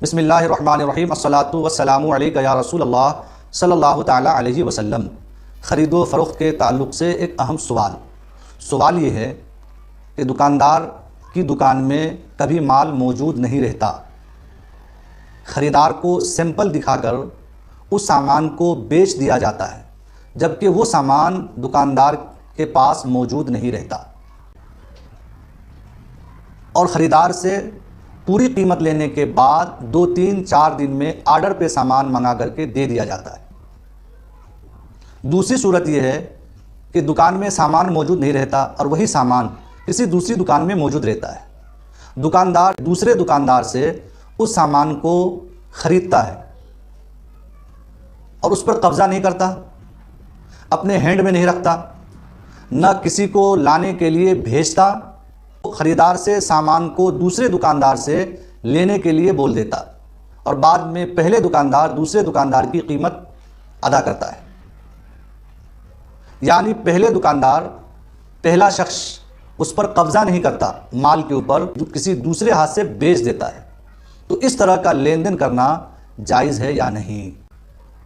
بسم اللہ الرحمن الرحیم، الصلاۃ والسلام علیک یا رسول اللہ صلی اللہ تعالیٰ علیہ وسلم۔ خرید و فروخت کے تعلق سے ایک اہم سوال یہ ہے کہ دکاندار کی دکان میں کبھی مال موجود نہیں رہتا، خریدار کو سیمپل دکھا کر اس سامان کو بیچ دیا جاتا ہے، جبکہ وہ سامان دکاندار کے پاس موجود نہیں رہتا، اور خریدار سے پوری قیمت لینے کے بعد 2-3-4 دن میں آرڈر پہ سامان منگا کر کے دے دیا جاتا ہے۔ دوسری صورت یہ ہے کہ دکان میں سامان موجود نہیں رہتا اور وہی سامان کسی دوسری دکان میں موجود رہتا ہے، دکاندار دوسرے دکاندار سے اس سامان کو خریدتا ہے اور اس پر قبضہ نہیں کرتا، اپنے ہینڈ میں نہیں رکھتا، نہ کسی کو لانے کے لیے بھیجتا، خریدار سے سامان کو دوسرے دکاندار سے لینے کے لیے بول دیتا اور بعد میں پہلے دکاندار دوسرے دکاندار کی قیمت ادا کرتا ہے۔ یعنی پہلے دکاندار، پہلا شخص اس پر قبضہ نہیں کرتا، مال کے اوپر کسی دوسرے ہاتھ سے بیچ دیتا ہے۔ تو اس طرح کا لین دین کرنا جائز ہے یا نہیں؟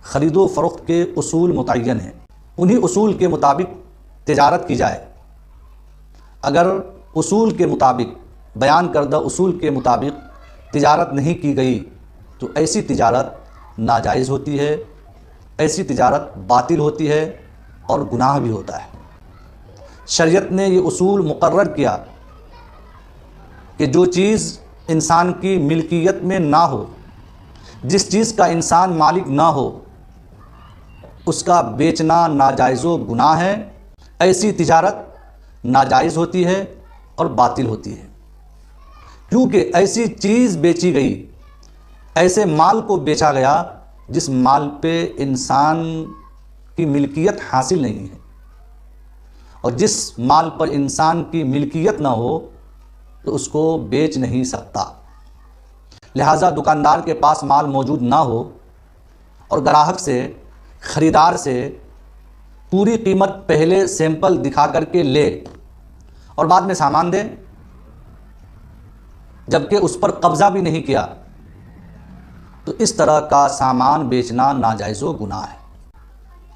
خرید و فروخت کے اصول متعین ہیں، انہی اصول کے مطابق تجارت کی جائے۔ اگر اصول کے مطابق، بیان کردہ اصول کے مطابق تجارت نہیں کی گئی تو ایسی تجارت ناجائز ہوتی ہے، ایسی تجارت باطل ہوتی ہے اور گناہ بھی ہوتا ہے۔ شریعت نے یہ اصول مقرر کیا کہ جو چیز انسان کی ملکیت میں نہ ہو، جس چیز کا انسان مالک نہ ہو، اس کا بیچنا ناجائز و گناہ ہے، ایسی تجارت ناجائز ہوتی ہے اور باطل ہوتی ہے، کیونکہ ایسی چیز بیچی گئی، ایسے مال کو بیچا گیا جس مال پہ انسان کی ملکیت حاصل نہیں ہے، اور جس مال پر انسان کی ملکیت نہ ہو تو اس کو بیچ نہیں سکتا۔ لہٰذا دکاندار کے پاس مال موجود نہ ہو اور گراہک سے، خریدار سے پوری قیمت پہلے سیمپل دکھا کر کے لے اور بعد میں سامان دے، جبکہ اس پر قبضہ بھی نہیں کیا، تو اس طرح کا سامان بیچنا ناجائز و گناہ ہے۔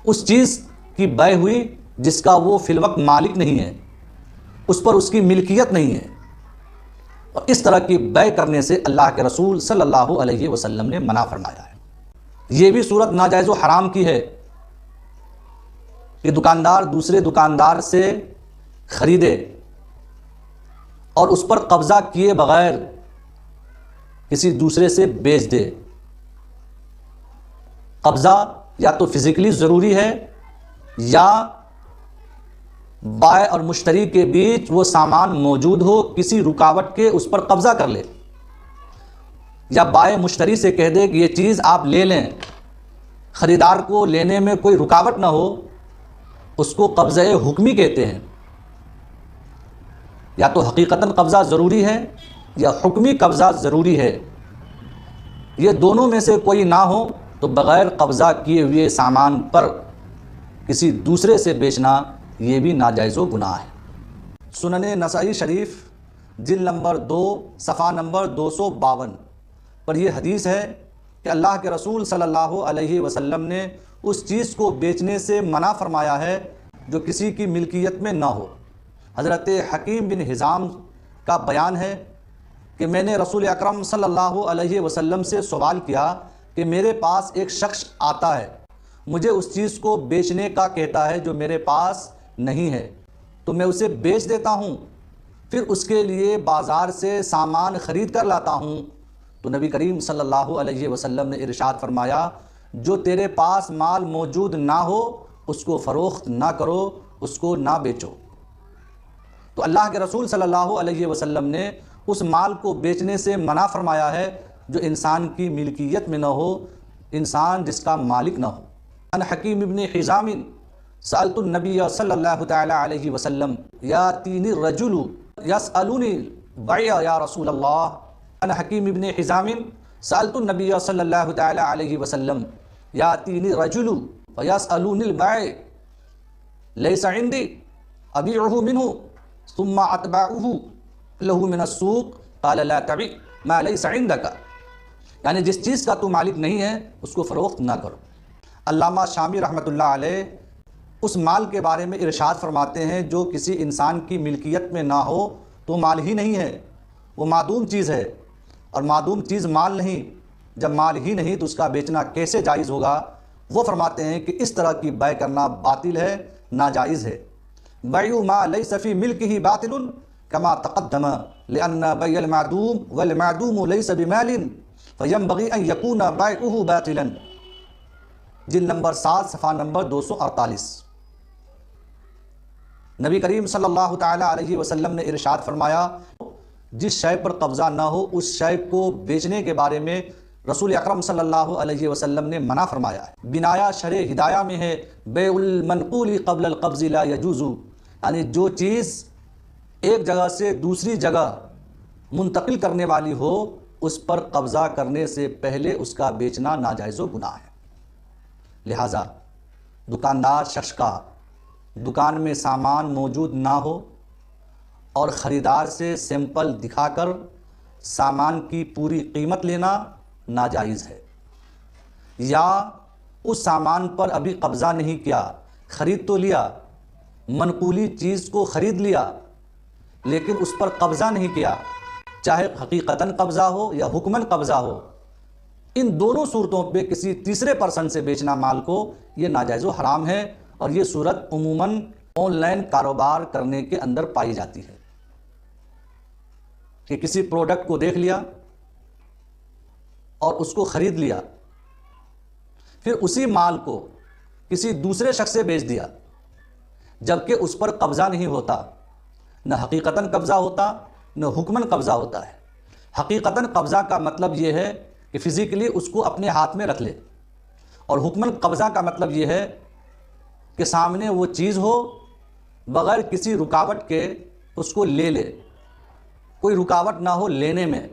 اس چیز کی بے ہوئی جس کا وہ فی الوقت مالک نہیں ہے، اس پر اس کی ملکیت نہیں ہے، اور اس طرح کی بے کرنے سے اللہ کے رسول صلی اللہ علیہ وسلم نے منع فرمایا ہے۔ یہ بھی صورت ناجائز و حرام کی ہے کہ دکاندار دوسرے دکاندار سے خریدے اور اس پر قبضہ کیے بغیر کسی دوسرے سے بیچ دے۔ قبضہ یا تو فزیکلی ضروری ہے، یا بائع اور مشتری کے بیچ وہ سامان موجود ہو، کسی رکاوٹ کے اس پر قبضہ کر لے، یا بائع مشتری سے کہہ دے کہ یہ چیز آپ لے لیں، خریدار کو لینے میں کوئی رکاوٹ نہ ہو، اس کو قبضہ حکمی کہتے ہیں۔ یا تو حقیقتاً قبضہ ضروری ہے یا حکمی قبضہ ضروری ہے، یہ دونوں میں سے کوئی نہ ہو تو بغیر قبضہ کیے ہوئے سامان پر کسی دوسرے سے بیچنا یہ بھی ناجائز و گناہ ہے۔ سنن نسائی شریف جلد نمبر 2 صفحہ نمبر 252 پر یہ حدیث ہے کہ اللہ کے رسول صلی اللہ علیہ وسلم نے اس چیز کو بیچنے سے منع فرمایا ہے جو کسی کی ملکیت میں نہ ہو۔ حضرت حکیم بن حزام کا بیان ہے کہ میں نے رسول اکرم صلی اللہ علیہ وسلم سے سوال کیا کہ میرے پاس ایک شخص آتا ہے، مجھے اس چیز کو بیچنے کا کہتا ہے جو میرے پاس نہیں ہے، تو میں اسے بیچ دیتا ہوں، پھر اس کے لیے بازار سے سامان خرید کر لاتا ہوں۔ تو نبی کریم صلی اللہ علیہ وسلم نے ارشاد فرمایا، جو تیرے پاس مال موجود نہ ہو اس کو فروخت نہ کرو، اس کو نہ بیچو۔ تو اللہ کے رسول صلی اللہ علیہ وسلم نے اس مال کو بیچنے سے منع فرمایا ہے جو انسان کی ملکیت میں نہ ہو، انسان جس کا مالک نہ ہو۔ ان حکیم ابن حزام سألت النبی صلی اللہ تعالی علیہ وسلم یاتینی الرجل یسألونی البیع یا رسول اللہ۔ ان حکیم ابن حزام سألت النبی صلی اللہ تعالی علیہ وسلم یاتینی الرجل ویسألونی البیع لیس عندی ابیعہ منہ ثم اتبعہ له من السوق قال لا تبع ما ليس عندك۔ یعنی جس چیز کا تو مالک نہیں ہے اس کو فروخت نہ کرو۔ علامہ شامی رحمۃ اللہ علیہ اس مال کے بارے میں ارشاد فرماتے ہیں جو کسی انسان کی ملکیت میں نہ ہو تو مال ہی نہیں ہے، وہ معدوم چیز ہے، اور معدوم چیز مال نہیں۔ جب مال ہی نہیں تو اس کا بیچنا کیسے جائز ہوگا؟ وہ فرماتے ہیں کہ اس طرح کی بیع کرنا باطل ہے، ناجائز ہے۔ بیع ما لیس فی ملکہ باطل کما تقدم لأن بیع المعدوم والمعدوم لیس بمال فینبغی ان یکون بیعہ باطلا، جلد نمبر 7 صفحہ نمبر 248۔ نبی کریم صلی اللہ تعالیٰ علیہ وسلم نے ارشاد فرمایا جس شے پر قبضہ نہ ہو اس شے کو بیچنے کے بارے میں رسول اکرم صلی اللہ علیہ وسلم نے منع فرمایا ہے۔ بنایا شرع ہدایہ میں ہے بیع المنقول قبل القبض لا یجوز، یعنی جو چیز ایک جگہ سے دوسری جگہ منتقل کرنے والی ہو اس پر قبضہ کرنے سے پہلے اس کا بیچنا ناجائز و گناہ ہے۔ لہٰذا دکاندار شخص کا دکان میں سامان موجود نہ ہو اور خریدار سے سیمپل دکھا کر سامان کی پوری قیمت لینا ناجائز ہے، یا اس سامان پر ابھی قبضہ نہیں کیا، خرید تو لیا، منقولی چیز کو خرید لیا لیکن اس پر قبضہ نہیں کیا، چاہے حقیقتاً قبضہ ہو یا حکماً قبضہ ہو، ان دونوں صورتوں پہ کسی تیسرے پرسن سے بیچنا مال کو یہ ناجائز و حرام ہے، اور یہ صورت عموماً آن لائن کاروبار کرنے کے اندر پائی جاتی ہے کہ کسی پروڈکٹ کو دیکھ لیا اور اس کو خرید لیا، پھر اسی مال کو کسی دوسرے شخص سے بیچ دیا جبکہ اس پر قبضہ نہیں ہوتا، نہ حقیقتاً قبضہ ہوتا نہ حکماً قبضہ ہوتا ہے۔ حقیقتاً قبضہ کا مطلب یہ ہے کہ فزیکلی اس کو اپنے ہاتھ میں رکھ لے، اور حکماً قبضہ کا مطلب یہ ہے کہ سامنے وہ چیز ہو، بغیر کسی رکاوٹ کے اس کو لے لے، کوئی رکاوٹ نہ ہو لینے میں،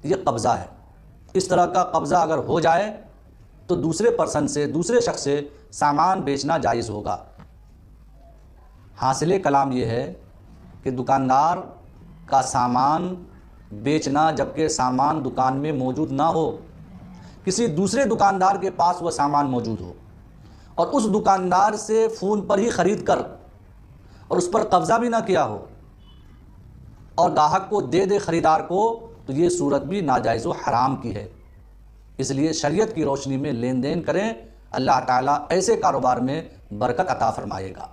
یہ قبضہ ہے۔ اس طرح کا قبضہ اگر ہو جائے تو دوسرے پرسن سے، دوسرے شخص سے سامان بیچنا جائز ہوگا۔ حاصل کلام یہ ہے کہ دکاندار کا سامان بیچنا جبکہ سامان دکان میں موجود نہ ہو، کسی دوسرے دکاندار کے پاس وہ سامان موجود ہو اور اس دکاندار سے فون پر ہی خرید کر اور اس پر قبضہ بھی نہ کیا ہو اور گاہک کو دے دے خریدار کو، تو یہ صورت بھی ناجائز و حرام کی ہے۔ اس لیے شریعت کی روشنی میں لین دین کریں، اللہ تعالیٰ ایسے کاروبار میں برکت عطا فرمائے گا۔